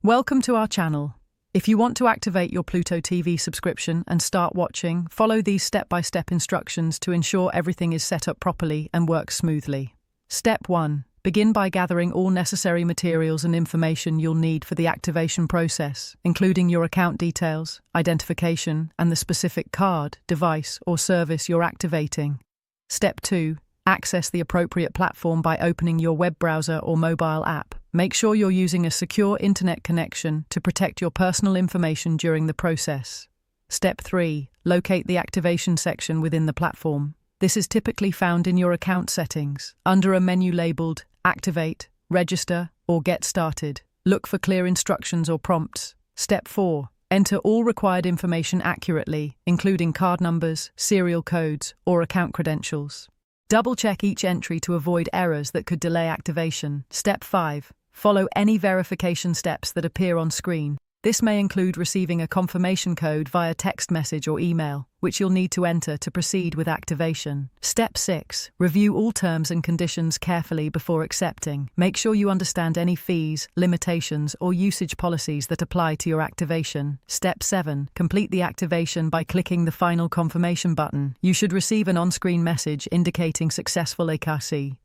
Welcome to our channel. If you want to activate your Pluto TV subscription and start watching, follow these step-by-step instructions to ensure everything is set up properly and works smoothly. Step 1. Begin by gathering all necessary materials and information you'll need for the activation process, including your account details, identification, and the specific card, device, or service you're activating. Step 2. Access the appropriate platform by opening your web browser or mobile app. Make sure you're using a secure internet connection to protect your personal information during the process. Step 3. Locate the activation section within the platform. This is typically found in your account settings, under a menu labeled Activate, Register, or Get Started. Look for clear instructions or prompts. Step 4. Enter all required information accurately, including card numbers, serial codes, or account credentials. Double-check each entry to avoid errors that could delay activation. Step 5. Follow any verification steps that appear on screen. This may include receiving a confirmation code via text message or email, which you'll need to enter to proceed with activation. Step 6. Review all terms and conditions carefully before accepting. Make sure you understand any fees, limitations, or usage policies that apply to your activation. Step 7. Complete the activation by clicking the final confirmation button. You should receive an on-screen message indicating successful AKC.